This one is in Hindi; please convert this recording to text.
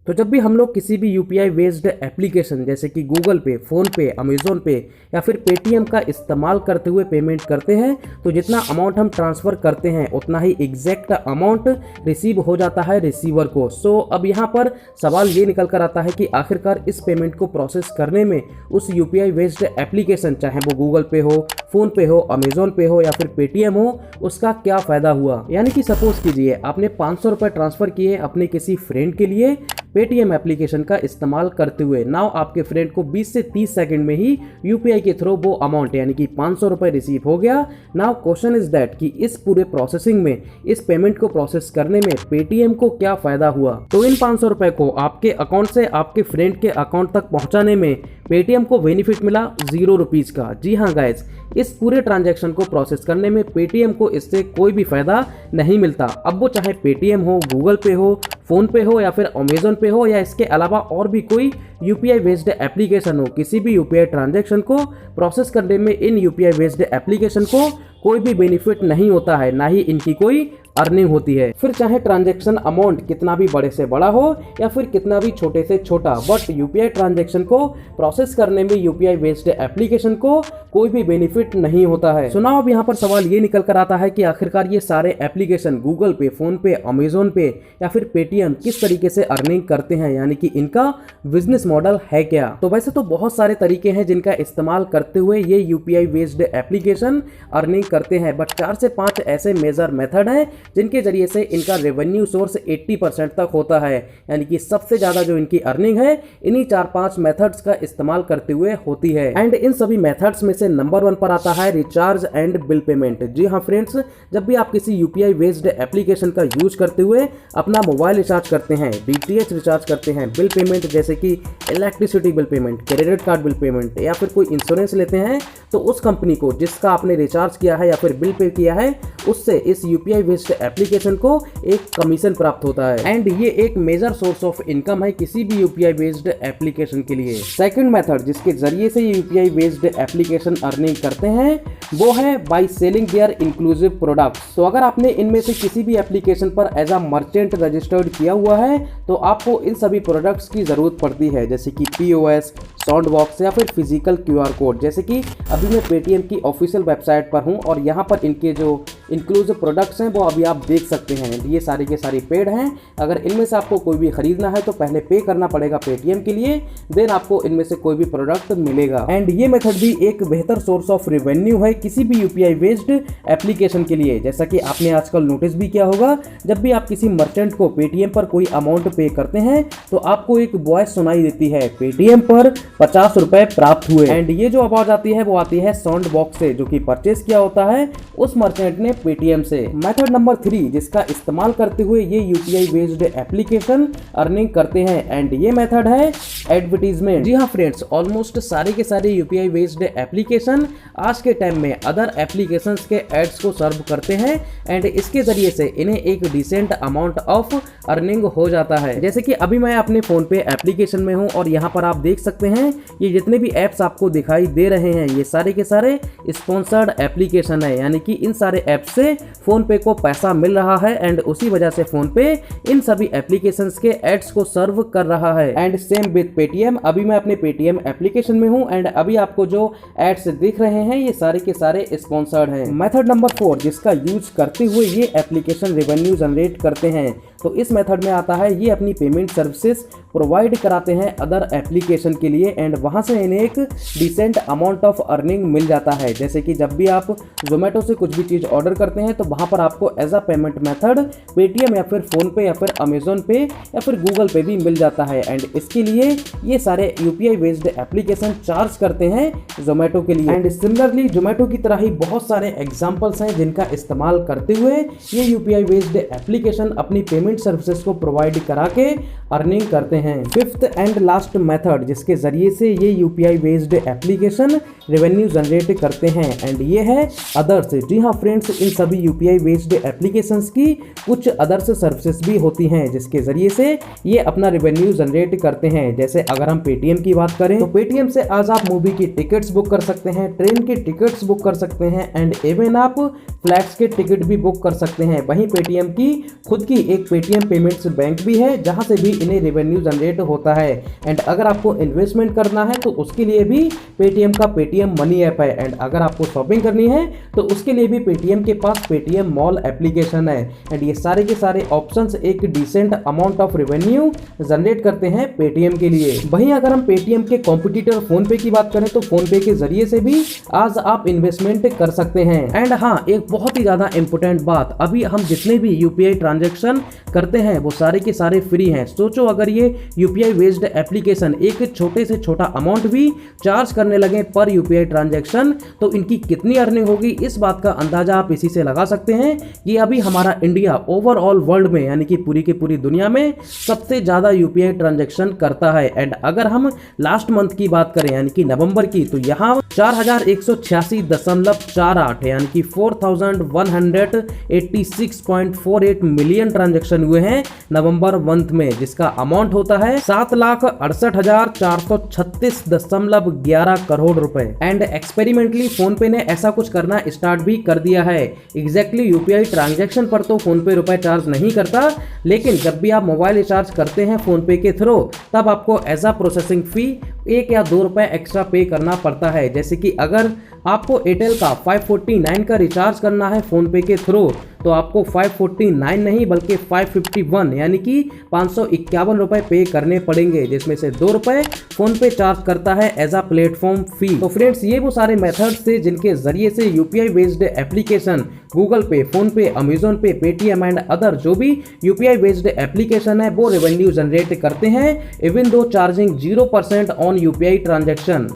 तो जब भी हम लोग किसी भी यूपीआई बेस्ड एप्लीकेशन जैसे कि गूगल पे, फोन पे, अमेजोन पे या फिर पेटीएम का इस्तेमाल करते हुए पेमेंट करते हैं तो जितना अमाउंट हम ट्रांसफ़र करते हैं उतना ही एग्जैक्ट अमाउंट रिसीव हो जाता है रिसीवर को। सो अब यहाँ पर सवाल ये निकल कर आता है कि आखिरकार इस पेमेंट को प्रोसेस करने में उस यूपीआई बेस्ड एप्लीकेशन, चाहे वो गूगल पे हो, फोन पे हो, अमेजोन पे हो या फिर पेटीएम हो, उसका क्या फ़ायदा हुआ। यानी कि सपोज कीजिए आपने 500 रुपये ट्रांसफ़र किए अपने किसी फ्रेंड के लिए पेटीएम एप्लीकेशन का इस्तेमाल करते हुए। नाउ आपके फ्रेंड को 20 से 30 सेकंड में ही यूपीआई के थ्रू वो अमाउंट यानी कि 500 रुपये रिसीव हो गया। नाउ क्वेश्चन इज दैट कि इस पूरे प्रोसेसिंग में, इस पेमेंट को प्रोसेस करने में पेटीएम को क्या फायदा हुआ। तो इन 500 रुपये को आपके अकाउंट से आपके फ्रेंड के अकाउंट तक पहुंचाने में पेटीएम को बेनिफिट मिला 0 रुपीज़ का। जी हाँ गाइज, इस पूरे ट्रांजैक्शन को प्रोसेस करने में पेटीएम को इससे कोई भी फायदा नहीं मिलता। अब वो चाहे पेटीएम हो, गूगल पे हो, फोन पे हो या फिर अमेजोन पे हो या इसके अलावा और भी कोई यूपीआई बेस्ड एप्लीकेशन हो, किसी भी यूपीआई ट्रांजैक्शन को प्रोसेस करने में इन यूपीआई बेस्ड एप्लीकेशन को कोई भी बेनिफिट नहीं होता है, ना ही इनकी कोई अर्निंग होती है। फिर चाहे ट्रांजैक्शन अमाउंट कितना भी बड़े से बड़ा हो या फिर कितना भी छोटे से छोटा, बट यूपीआई ट्रांजैक्शन को प्रोसेस करने में यूपीआई बेस्ड एप्लीकेशन को कोई भी बेनिफिट नहीं होता है। सुनाओ अब यहाँ पर सवाल ये निकल कर आता है कि आखिरकार ये सारे एप्लीकेशन गूगल पे, फोन पे, अमेजोन पे या फिर पेटीएम किस तरीके से अर्निंग करते हैं, यानी कि इनका बिजनेस मॉडल है क्या। तो वैसे तो बहुत सारे तरीके हैं जिनका इस्तेमाल करते हुए ये यूपीआई बेस्ड एप्लीकेशन अर्निंग करते हैं, बट 4 से 5 ऐसे मेजर मेथड हैं जिनके जरिए से इनका रेवेन्यू सोर्स 80% तक होता है। यानी कि सबसे ज्यादा जो इनकी अर्निंग है इन्हीं 4-5 मेथड्स का इस्तेमाल करते हुए होती है। एंड इन सभी मेथड्स में से नंबर 1 पर आता है रिचार्ज एंड बिल पेमेंट। जी हाँ फ्रेंड्स, जब भी आप किसी यूपीआई बेस्ड एप्लीकेशन का यूज करते हुए अपना मोबाइल रिचार्ज करते हैं, डीटीएच रिचार्ज करते हैं, बिल पेमेंट जैसे कि electricity bill payment, credit card bill payment या फिर कोई इंश्योरेंस लेते हैं, तो उस कंपनी को जिसका आपने रिचार्ज किया है या फिर बिल पे किया है उससे इस यूपीआई बेस्ड एप्लीकेशन को एक कमीशन प्राप्त होता है। एंड ये एक मेजर सोर्स ऑफ इनकम है किसी भी यूपीआई बेस्ड एप्लीकेशन के लिए। सेकंड मेथड जिसके जरिए से ये यूपीआई बेस्ड एप्लीकेशन अर्निंग करते हैं वो है by selling their inclusive products. तो अगर आपने इनमें से किसी भी एप्लीकेशन पर एज अ मर्चेंट रजिस्टर्ड किया हुआ है तो आपको इन सभी प्रोडक्ट्स की जरूरत पड़ती है, जैसे कि पीओएस, साउंड बॉक्स या फिर फिजिकल क्यूआर कोड। जैसे कि अभी मैं पेटीएम की ऑफिशियल वेबसाइट पर हूं और यहां पर इनके जो इंक्लूसिव प्रोडक्ट्स हैं वो अभी आप देख सकते हैं। ये सारे के सारे पेड हैं। अगर इनमें से आपको कोई भी खरीदना है तो पहले पे करना पड़ेगा पेटीएम के लिए, देन आपको इनमें से कोई भी प्रोडक्ट मिलेगा। एंड ये मेथड भी एक बेहतर सोर्स ऑफ रेवेन्यू है किसी भी यूपीआई बेस्ड एप्लीकेशन के लिए। जैसा कि आपने आजकल नोटिस भी किया होगा, जब भी आप किसी मर्चेंट को पेटीएम पर कोई अमाउंट पे करते हैं तो आपको एक वॉइस सुनाई देती है, पेटीएम पर 50 रुपए प्राप्त हुए। एंड ये जो आवाज आती है वो आती है साउंड बॉक्स से, जो कि परचेस किया होता है उस मर्चेंट ने पेटीएम से। मेथड नंबर 3 जिसका इस्तेमाल करते हुए ये यूपीआई बेस्ड एप्लीकेशन अर्निंग करते हैं, एंड ये मेथड है एडवर्टीजमेंट। जी हाँ फ्रेंड्स, ऑलमोस्ट सारे के सारे यूपीआई बेस्ड एप्लीकेशन आज के टाइम में अदर एप्लीकेशंस के एड्स को सर्व करते हैं एंड इसके जरिए से इन्हें एक डिसेंट अमाउंट ऑफ अर्निंग हो जाता है। जैसे कि अभी मैं अपने फोन पे एप्लीकेशन में हूं और यहाँ पर आप देख सकते हैं ये जितने भी एप्स आपको दिखाई दे रहे हैं ये सारे के सारे स्पॉन्सर्ड एप्लीकेशन है, यानी कि इन सारे ऐप्स से फोन पे को पैसा मिल रहा है एंड उसी वजह से फोन पे इन सभी एप्लीकेशंस के एड्स को सर्व कर रहा है। एंड सेम विद पेटीएम, अभी मैं अपने पेटीएम एप्लीकेशन में हूं एंड अभी आपको जो एड्स दिख रहे हैं ये सारे के सारे स्पॉन्सर्ड हैं। मेथड नंबर 4 जिसका यूज करते हुए ये एप्लीकेशन रेवेन्यू जनरेट करते हैं, तो इस मेथड में आता है ये अपनी पेमेंट सर्विसेज प्रोवाइड कराते हैं अदर एप्लीकेशन के लिए एंड वहां से इन्हें एक डिसेंट अमाउंट ऑफ अर्निंग मिल जाता है। जैसे कि जब भी आप जोमेटो से कुछ भी चीज़ ऑर्डर करते हैं तो वहां पर आपको as a payment method Paytm या फिर फोन पे या फिर अमेजोन पे या फिर गूगल पे भी मिल जाता है एंड इसके लिए ये सारे यूपीआई बेस्ड एप्लीकेशन चार्ज करते हैं जोमेटो के लिए। एंड सिमिलरली जोमेटो की तरह ही बहुत सारे एग्जाम्पल्स हैं जिनका इस्तेमाल करते हुए ये यूपीआई बेस्ड एप्लीकेशन अपनी पेमेंट सर्विसेज को प्रोवाइड करा के अर्निंग करते हैं। फिफ्थ एंड लास्ट मेथड जिसके जरिए से ये UPI based application revenue generate करते हैं एंड ये है अदर्स। जी हाँ फ्रेंड्स, इन सभी यूपीआई बेस्ड एप्लीकेशंस की कुछ अदर्स सर्विसेज भी होती हैं जिसके जरिए से ये अपना रेवेन्यू जनरेट करते हैं। जैसे अगर हम पेटीएम की बात करें तो पेटीएम से आज आप मूवी की टिकट्स बुक कर सकते हैं, ट्रेन की टिकट्स बुक कर सकते हैं एंड इवन आप फ्लैट्स के टिकट भी बुक कर सकते हैं। वहीं पेटीएम की खुद की एक पेटीएम पेमेंट्स बैंक भी है जहां से भी इन्हें रेवेन्यू जनरेट होता है। एंड अगर आपको इन्वेस्टमेंट करना है तो उसके लिए भी पेटीएम का पेटीएम मनी ऐप है। एंड अगर आपको शॉपिंग करनी है तो उसके लिए भी पेटीएम के पास पेटीएम मॉल एप्लीकेशन है। एंड ये सारे के सारे ऑप्शंस एक decent amount of revenue generate करते हैं पेटीएम के लिए। वहीं अगर हम पेटीएम के कॉम्पिटिटर फोन पे की बात करें तो फोन पे के जरिए से भी आज आप इन्वेस्टमेंट कर सकते हैं। एंड हाँ, एक बहुत ही ज्यादा इंपॉर्टेंट बात, अभी हम जितने भी यूपीआई ट्रांजैक्शन करते हैं वो सारे के सारे फ्री हैं। सोचो अगर ये यूपीआई बेस्ड एप्लीकेशन एक छोटे से छोटा अमाउंट भी चार्ज करने लगे पर यूपीआई ट्रांजैक्शन तो इनकी कितनी अर्निंग होगी। इस बात का अंदाजा आप इसी से लगा सकते हैं कि अभी हमारा इंडिया ओवरऑल वर्ल्ड में यानी कि पूरी की पूरी दुनिया में सबसे ज्यादा यूपीआई ट्रांजैक्शन करता है। एंड अगर हम लास्ट मंथ की बात करें यानी कि नवंबर की, तो यहाँ 4186.48 यानी कि 4186.48 मिलियन ट्रांजैक्शन हुए हैं नवंबर मंथ में, जिसका अमाउंट होता है 7,68,436.11 करोड़ रुपए। एंड एक्सपेरिमेंटली फोन पे ने ऐसा कुछ करना स्टार्ट भी कर दिया है। एग्जैक्टली यूपीआई ट्रांजैक्शन पर तो फोन पे रुपए चार्ज नहीं करता, लेकिन जब भी आप मोबाइल रिचार्ज करते हैं फोन पे के थ्रू तब आपको एज अ प्रोसेसिंग फी 1 या 2 रुपए एक्स्ट्रा पे करना पड़ता है। जैसे कि अगर आपको एयरटेल का 549 का रिचार्ज करना है फोन पे के थ्रू तो आपको 549 नहीं बल्कि 551 यानी कि 551 रुपए पे करने पड़ेंगे, जिसमें से 2 रुपए फोन पे चार्ज करता है एज अ प्लेटफॉर्म फी। तो फ्रेंड्स, ये वो सारे मेथड्स थे जिनके जरिए से यूपीआई बेस्ड एप्लीकेशन गूगल पे, फोन पे, अमेजोन पे, पेटीएम एंड अदर जो भी यूपीआई बेस्ड एप्लीकेशन है वो रेवेन्यू जनरेट करते हैं even though charging 0% on UPI transaction.